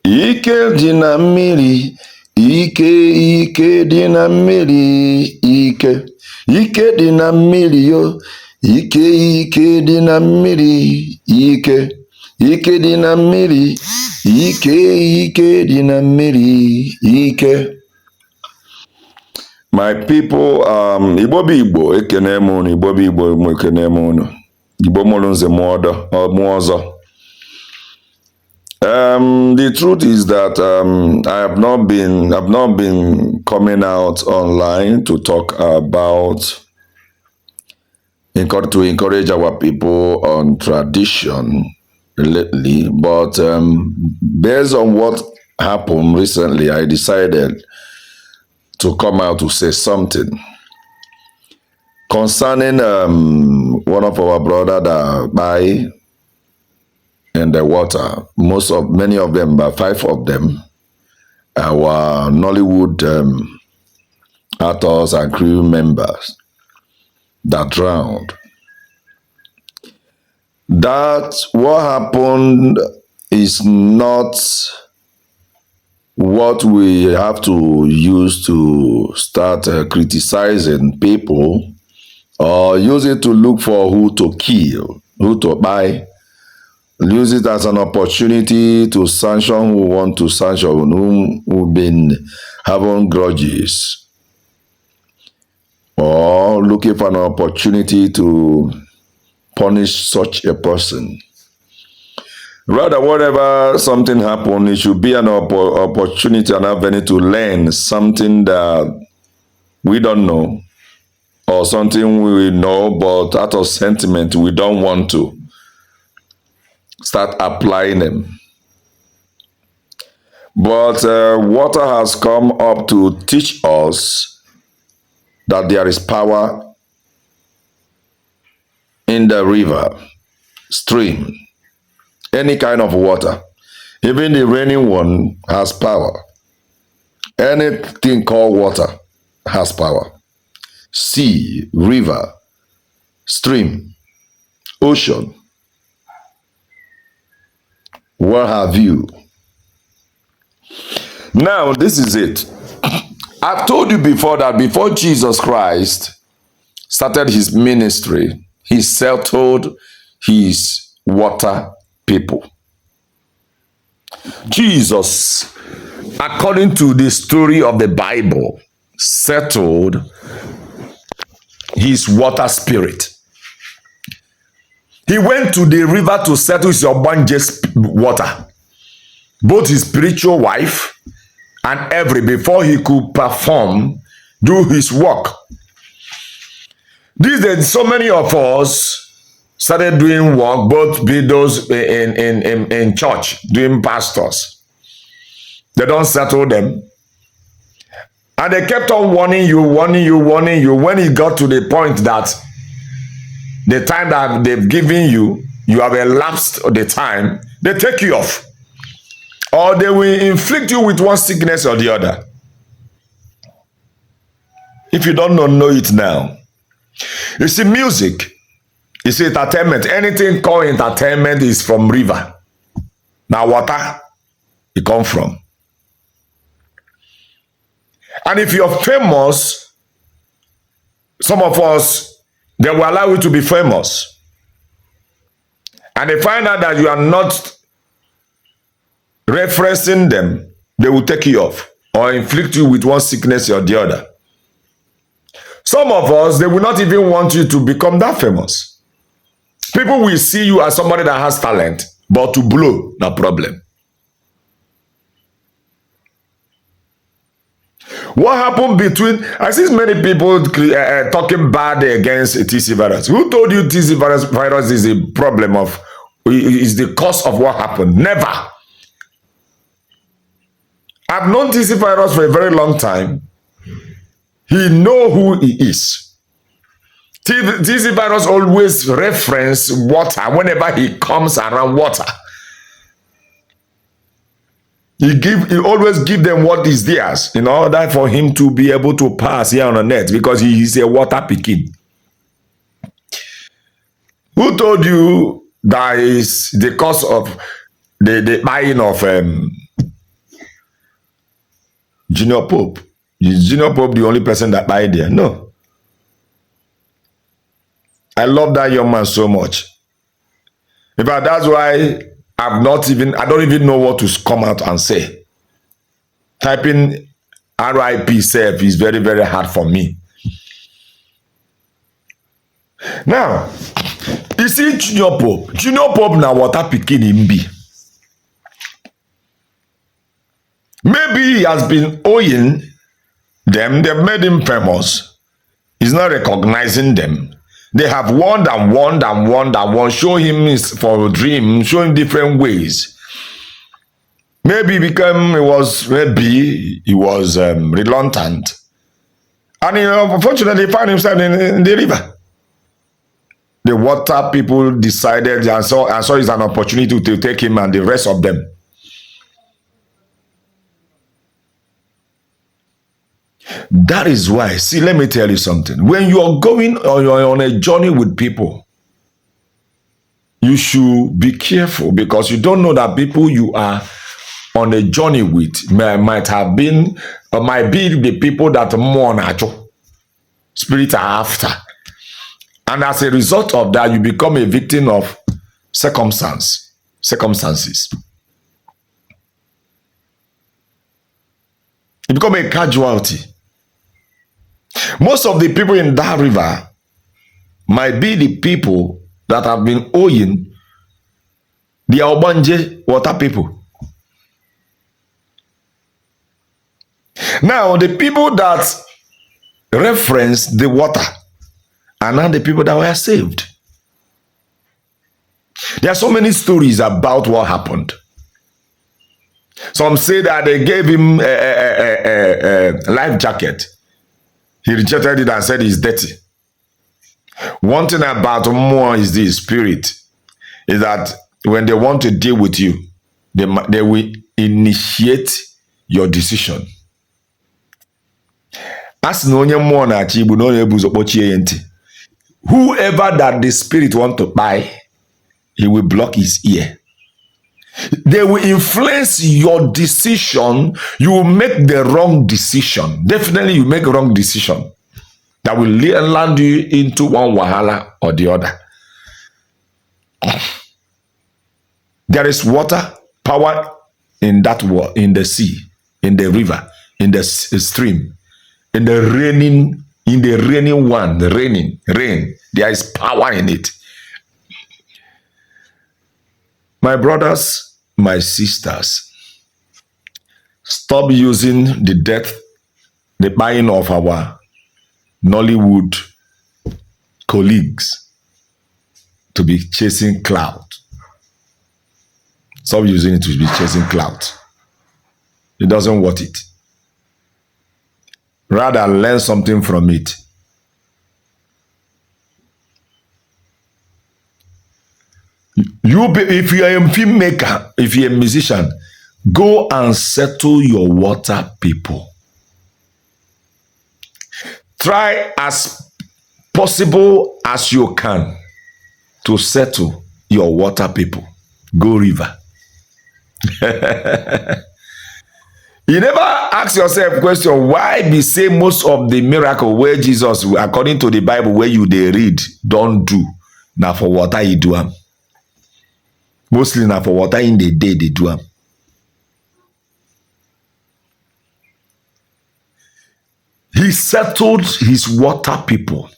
Ike dị na mmiri, ike dị na mmiri, ike dị na mmiri yo, ike dị na mmiri, ike dị na mmiri, ike dị na mmiri, ike. My people, Igbo bụ Igbo, ekene m unu, Igbo bụ Igbo, ekene m unu. Igbo mụrụ nze mụọ ọzọ. The truth is that I've not been coming out online to talk about to encourage our people on tradition lately, but based on what happened recently, I decided to come out to say something concerning one of our brother that by in the water. Many of them, about 5 of them, our Nollywood actors and crew members that drowned. That what happened is not what we have to use to start criticizing people or use it to look for who to kill, who to buy. Use it as an opportunity to sanction who want to sanction, who've been having grudges, or looking for an opportunity to punish such a person. Rather, whatever something happened, it should be an opportunity, an avenue to learn something that we don't know, or something we know, but out of sentiment, we don't want to start applying them. But water has come up to teach us that there is power in the river, stream, any kind of water. Even the raining one has power. Anything called water has power. Sea, river, stream, ocean, what have you? Now, this is it. I've told you before that before Jesus Christ started his ministry, he settled his water people. Jesus, according to the story of the Bible, settled his water spirit. He went to the river to settle his Obanje's water, both his spiritual wife and before he could do his work. These days, so many of us started doing work, both be those in church, doing pastors. They don't settle them. And they kept on warning you. When it got to the point that the time that they've given you, you have elapsed the time, they take you off. Or they will inflict you with one sickness or the other. If you don't know it now. You see, music is entertainment. Anything called entertainment is from river. Now water, it come from. And if you're famous, some of us, they will allow you to be famous. And they find out that you are not referencing them, they will take you off or inflict you with one sickness or the other. Some of us, they will not even want you to become that famous. People will see you as somebody that has talent, but to blow, no problem. What happened between, I see many people talking bad against TC virus. Who told you TC virus is a problem of, is the cause of what happened? Never. I've known TC virus for a very long time. He know who he is. TC virus always reference water whenever he comes around water. He always give them what is theirs in order for him to be able to pass here on the net because he is a water picking. Who told you that is the cause of the buying of Junior Pope. Is Junior Pope the only person that died there? No. I love that young man so much. In fact, that's why I don't even know what to come out and say. Typing RIP self is very, very hard for me. Now, you see Junior Pope na water pikin him be. Maybe he has been owing them, they've made him famous. He's not recognizing them. They have warned, show him for a dream, show him different ways. Maybe he was reluctant. And unfortunately he found himself in the river. The water people decided and saw it's an opportunity to take him and the rest of them. That is why, see, let me tell you something. When you are going or you're on a journey with people, you should be careful because you don't know that people you are on a journey with might be the people that more natural spirit are after. And as a result of that, you become a victim of circumstances. You become a casualty. Most of the people in that river might be the people that have been owing the Obanje water people. Now, the people that reference the water are now the people that were saved. There are so many stories about what happened. Some say that they gave him a life jacket. He rejected it and said it's dirty. One thing about more is the spirit, is that when they want to deal with you, they will initiate your decision. As no more na chibu no ebuzo pochie yenti. Whoever that the spirit want to buy, he will block his ear. They will influence your decision. You will make the wrong decision. Definitely you make a wrong decision that will land you into one wahala or the other. There is water, power in that water, in the sea, in the river, in the stream, in the rain. There is power in it. My brothers, my sisters, stop using the buying of our Nollywood colleagues to be chasing clout. Stop using it to be chasing clout. It doesn't worth it. Rather, learn something from it. If you are a filmmaker, if you're a musician, go and settle your water people. Try as possible as you can to settle your water people. Go river. You never ask yourself question, why be say most of the miracle where Jesus, according to the Bible, where you they read, don't do. Now for water he do am. Mostly now for water in the day they do am. He settled his water people.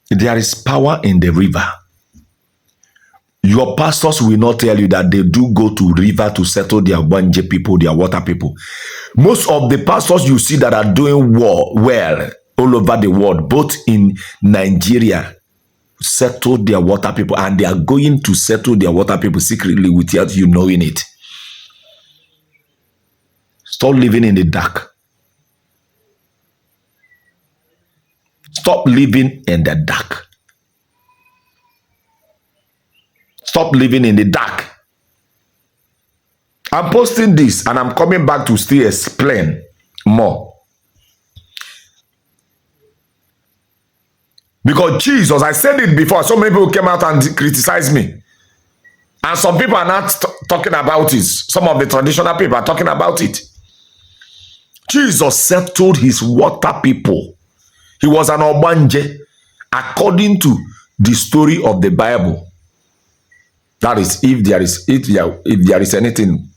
There is power in the river. Your pastors will not tell you that they do go to river to settle their Wanje people, their water people. Most of the pastors you see that are doing well all over the world, both in Nigeria, settle their water people, and they are going to settle their water people secretly without you knowing it. Stop living in the dark. Stop living in the dark. Stop living in the dark. I'm posting this and I'm coming back to still explain more. Because Jesus, I said it before, so many people came out and criticized me. And some people are not talking about it. Some of the traditional people are talking about it. Jesus settled his water people. He was an Obanje according to the story of the Bible. That is, if there is anything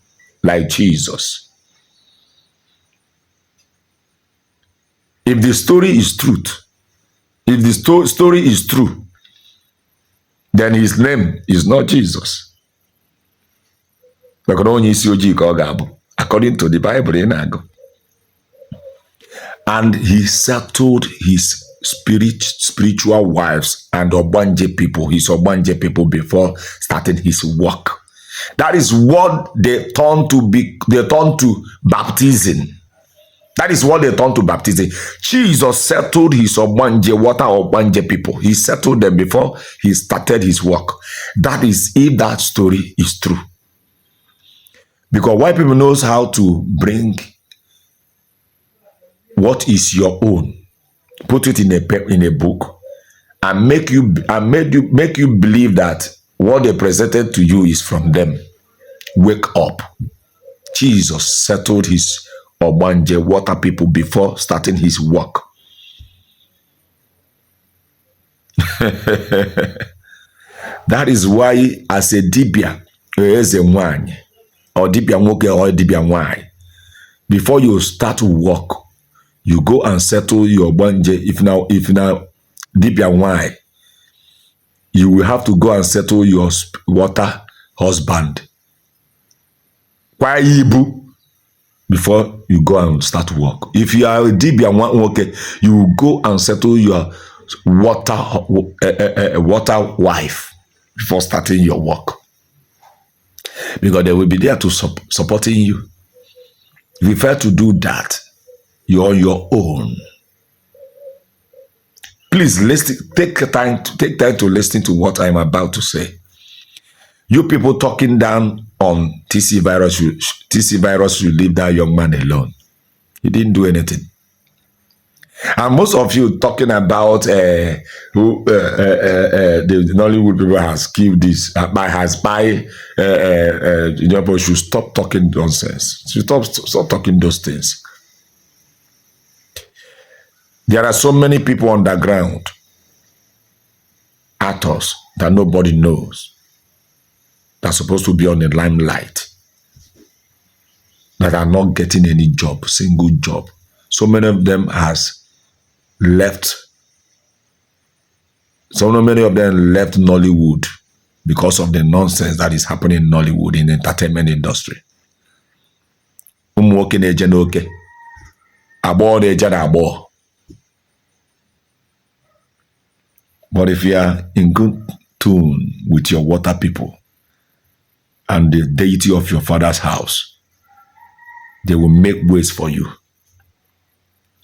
like Jesus. If the story is truth, if the story is true, then his name is not Jesus. According to the Bible, and he settled his spiritual wives and Obanje people, his Obanje people, before starting his work. That is what they turn to baptism. That is what they turn to baptism. Jesus settled his Obanje people. He settled them before he started his work. That is if that story is true. Because white people knows how to bring what is your own, put it in a book, and make you believe that what they presented to you is from them. Wake up. Jesus settled his Obanje water people before starting his work. That is why, as a dibia, as a one, or dibia nwoke or dibia wine, before you start work, you go and settle your Obanje. If now dibia wine, you will have to go and settle your water husband. Why Ibu? Before you go and start work. If you are a dibia nwoke, you will go and settle your water wife before starting your work, because they will be there to supporting you. If you fail to do that, you're on your own. Please listen. Take time to listen to what I'm about to say. You people talking down on TC Virus, you leave that young man alone. He didn't do anything. And most of you talking about the Nollywood people has killed this, should stop talking nonsense. Stop talking those things. There are so many people underground, actors that nobody knows, that's supposed to be on the limelight, that are not getting any job, single job. So many of them has left. So many of them left Nollywood because of the nonsense that is happening in Nollywood, in the entertainment industry. But if you are in good tune with your water people and the deity of your father's house, they will make ways for you.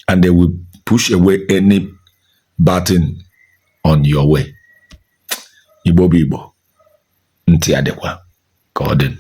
And they will push away any button on your way. Ibo bibo. Nti adekwa. Godin.